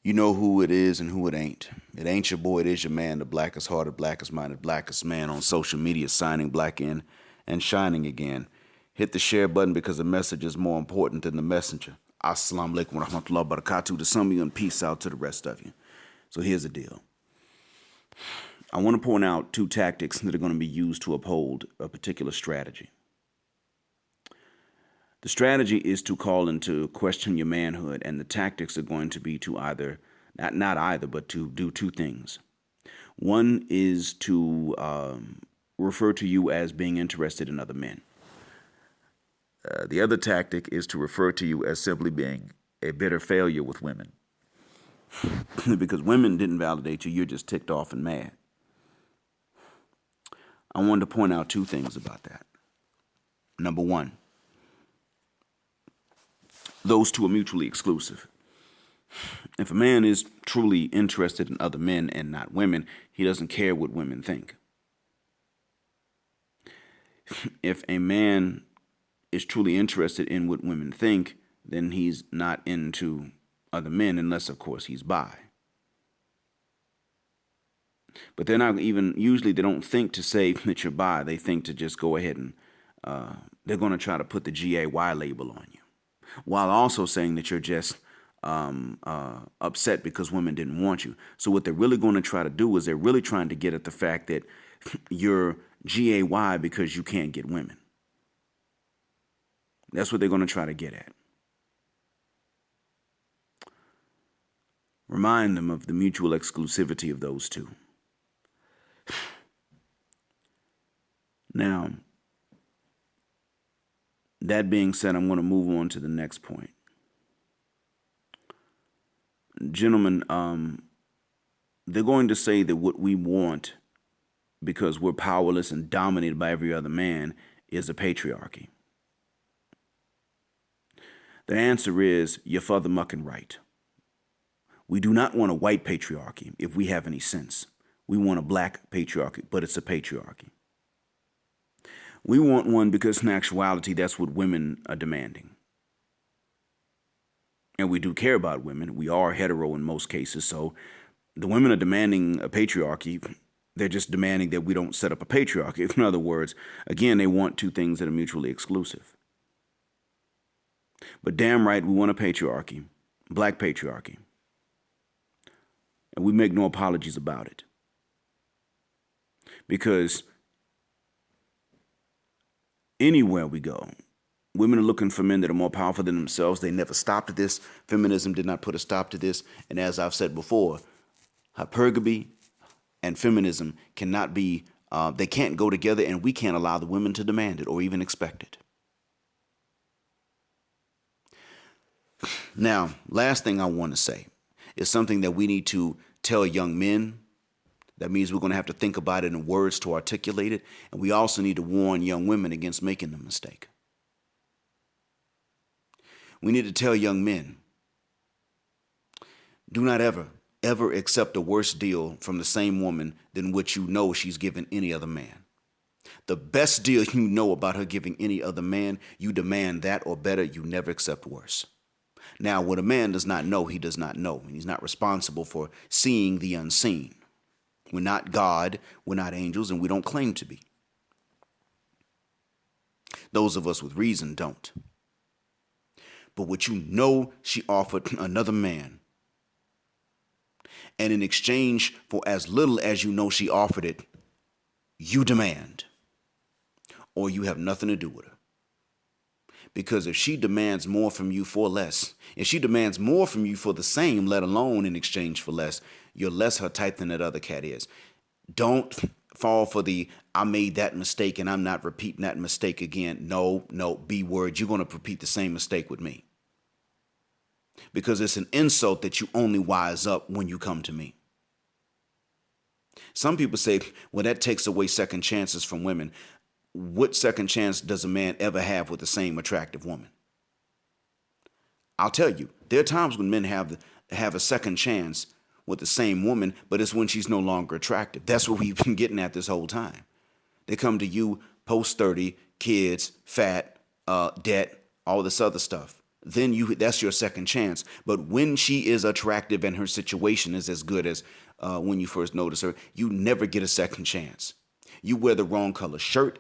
You know who it is and who it ain't. It ain't your boy, it is your man, the blackest hearted, blackest minded, blackest man on social media, signing black in and shining again. Hit the share button because the message is more important than the messenger. Assalamu alaikum wa rahmatullahi wa barakatuh to some of you and peace out to the rest of you. So here's the deal. I want to point out two tactics that are going to be used to uphold a particular strategy. The strategy is to call into question your manhood, and the tactics are going to be to either, not either, but to do two things. One is to refer to you as being interested in other men. The other tactic is to refer to you as simply being a bitter failure with women. Because women didn't validate you, you're just ticked off and mad. I wanted to point out two things about that. Number one, those two are mutually exclusive. If a man is truly interested in other men and not women, he doesn't care what women think. If a man is truly interested in what women think, then he's not into other men unless, of course, he's bi. But they're not even, usually they don't think to say that you're bi. They think to just go ahead and they're going to try to put the GAY label on you, while also saying that you're just upset because women didn't want you. So what they're really going to try to do is they're really trying to get at the fact that you're GAY because you can't get women. That's what they're going to try to get at. Remind them of the mutual exclusivity of those two. Now, that being said, I'm going to move on to the next point. Gentlemen, they're going to say that what we want, because we're powerless and dominated by every other man, is a patriarchy. The answer is, you're further mucking right. We do not want a white patriarchy if we have any sense. We want a black patriarchy, but it's a patriarchy. We want one because in actuality, that's what women are demanding. And we do care about women. We are hetero in most cases. So the women are demanding a patriarchy. They're just demanding that we don't set up a patriarchy. In other words, again, they want two things that are mutually exclusive. But damn right, we want a patriarchy, black patriarchy. And we make no apologies about it. Because anywhere we go, women are looking for men that are more powerful than themselves. They never stopped this. Feminism did not put a stop to this. And as I've said before, hypergamy and feminism cannot be, they can't go together, and we can't allow the women to demand it or even expect it. Now, last thing I want to say is something that we need to tell young men. That means we're going to have to think about it in words to articulate it. And we also need to warn young women against making the mistake. We need to tell young men, do not ever accept a worse deal from the same woman than what you know she's given any other man. The best deal you know about her giving any other man, you demand that or better. You never accept worse. Now, what a man does not know, he does not know. And he's not responsible for seeing the unseen. We're not God, we're not angels, and we don't claim to be. Those of us with reason don't. But what you know she offered another man, and in exchange for as little as you know she offered it, you demand, or you have nothing to do with her. Because if she demands more from you for less, if she demands more from you for the same, let alone in exchange for less, you're less her type than that other cat is. Don't fall for the, I made that mistake and I'm not repeating that mistake again. No, B word, you're going to repeat the same mistake with me. Because it's an insult that you only wise up when you come to me. Some people say, well, that takes away second chances from women. What second chance does a man ever have with the same attractive woman? I'll tell you, there are times when men have a second chance with the same woman, but it's when she's no longer attractive. That's what we've been getting at this whole time. They come to you post 30, kids, fat, debt, all this other stuff. then that's your second chance. But when she is attractive and her situation is as good as when you first notice her, you never get a second chance. You wear the wrong color shirt.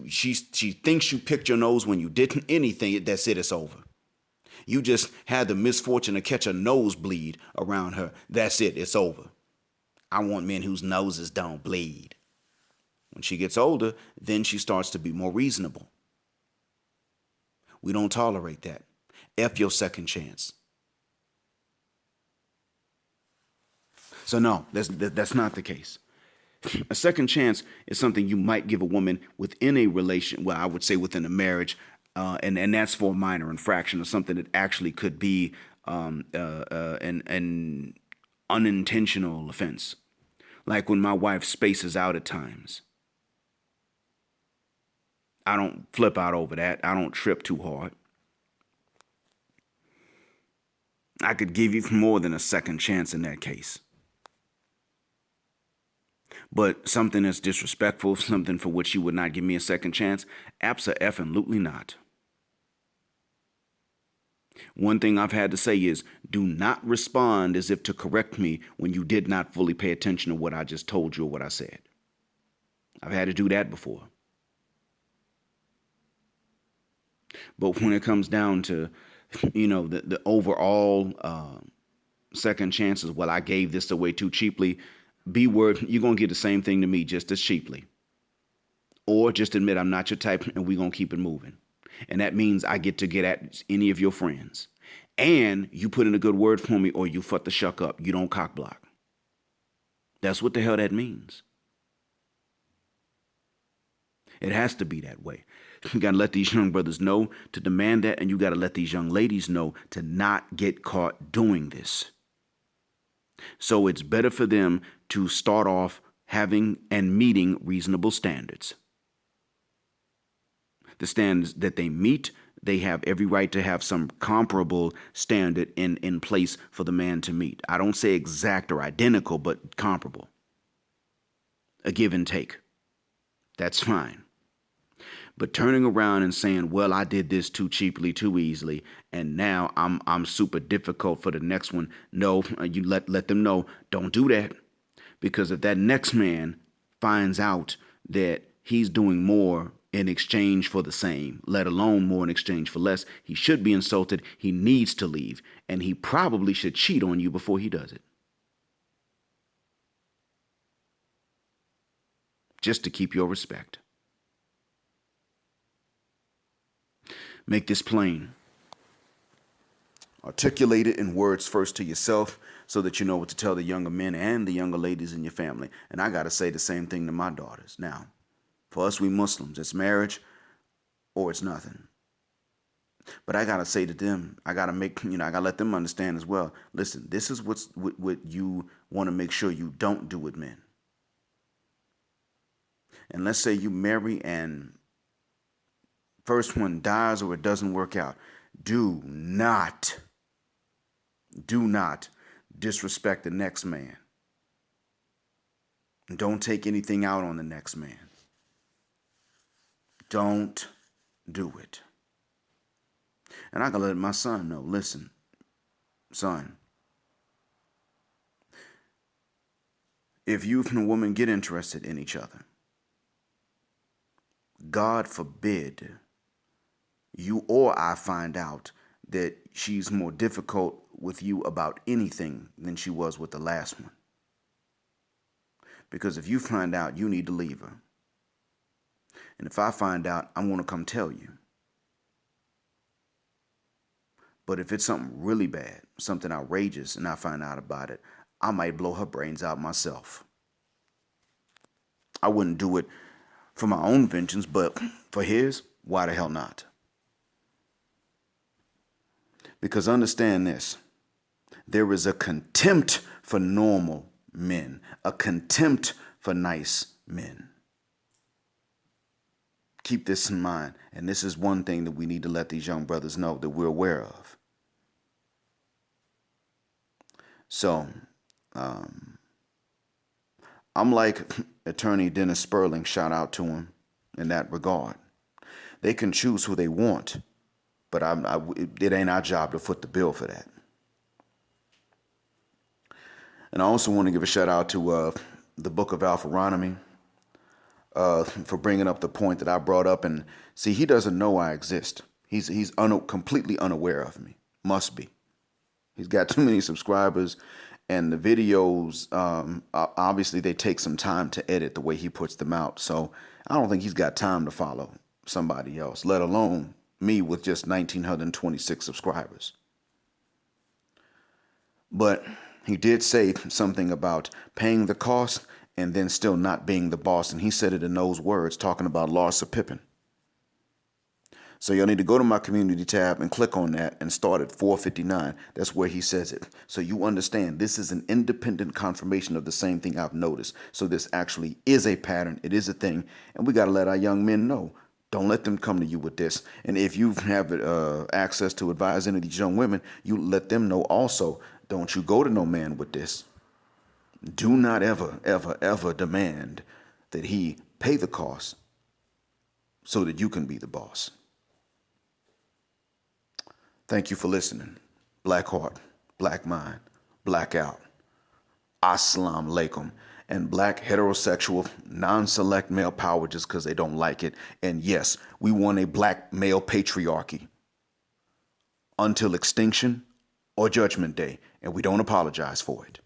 She thinks you picked your nose when you didn't. Anything, that's it. It's over. You just had the misfortune to catch a nosebleed around her. That's it. It's over. I want men whose noses don't bleed. When she gets older, then she starts to be more reasonable. We don't tolerate that. F your second chance. So no, that's not the case. A second chance is something you might give a woman within a relation. Well, I would say within a marriage, and that's for a minor infraction or something that actually could be an unintentional offense. Like when my wife spaces out at times. I don't flip out over that. I don't trip too hard. I could give you more than a second chance in that case. But something that's disrespectful, something for which you would not give me a second chance, abso-effing-lutely not. One thing I've had to say is, do not respond as if to correct me when you did not fully pay attention to what I just told you or what I said. I've had to do that before. But when it comes down to, the overall second chances, well, I gave this away too cheaply. B-word, you're going to get the same thing to me just as cheaply. Or just admit I'm not your type and we're going to keep it moving. And that means I get to get at any of your friends. And you put in a good word for me or you fuck the shuck up. You don't cock block. That's what the hell that means. It has to be that way. You got to let these young brothers know to demand that, and you got to let these young ladies know to not get caught doing this. So it's better for them to start off having and meeting reasonable standards. The standards that they meet, they have every right to have some comparable standard in place for the man to meet. I don't say exact or identical, but comparable. A give and take. That's fine. But turning around and saying, well, I did this too cheaply, too easily, and now I'm super difficult for the next one. No, you let them know, don't do that. Because if that next man finds out that he's doing more in exchange for the same, let alone more in exchange for less, he should be insulted. He needs to leave. And he probably should cheat on you before he does it. Just to keep your respect. Make this plain. Articulate it in words first to yourself so that you know what to tell the younger men and the younger ladies in your family. And I got to say the same thing to my daughters. Now, for us, we Muslims, it's marriage or it's nothing. But I got to say to them, I got to I got to let them understand as well. Listen, this is what you want to make sure you don't do with men. And let's say you marry and first one dies or it doesn't work out. Do not disrespect the next man. Don't take anything out on the next man. Don't do it. And I can let my son know, listen, son, if you and a woman get interested in each other, God forbid you or I find out that she's more difficult with you about anything than she was with the last one. Because if you find out, you need to leave her. And if I find out, I want to come tell you. But if it's something really bad, something outrageous, and I find out about it, I might blow her brains out myself. I wouldn't do it for my own vengeance, but for his, why the hell not? Because understand this, there is a contempt for normal men, a contempt for nice men. Keep this in mind, and this is one thing that we need to let these young brothers know that we're aware of. So, I'm like Attorney Dennis Sperling, shout out to him in that regard. They can choose who they want, But it ain't our job to foot the bill for that. And I also want to give a shout out to the Book of Alpharonomy for bringing up the point that I brought up. And see, he doesn't know I exist. He's completely unaware of me. Must be. He's got too many subscribers, and the videos, obviously, they take some time to edit the way he puts them out. So I don't think he's got time to follow somebody else, let alone me with just 1,926 subscribers. But he did say something about paying the cost and then still not being the boss. And he said it in those words, talking about Larsa Pippen. So y'all need to go to my community tab and click on that and start at 459. That's where he says it. So you understand this is an independent confirmation of the same thing I've noticed. So this actually is a pattern. It is a thing. And we got to let our young men know. Don't let them come to you with this. And if you have access to advise any of these young women, you let them know also. Don't you go to no man with this. Do not ever, ever, ever demand that he pay the cost so that you can be the boss. Thank you for listening. Black heart, black mind, blackout. Assalamu alaikum. And black heterosexual non-select male power just because they don't like it. And yes, we want a black male patriarchy until extinction or judgment day. And we don't apologize for it.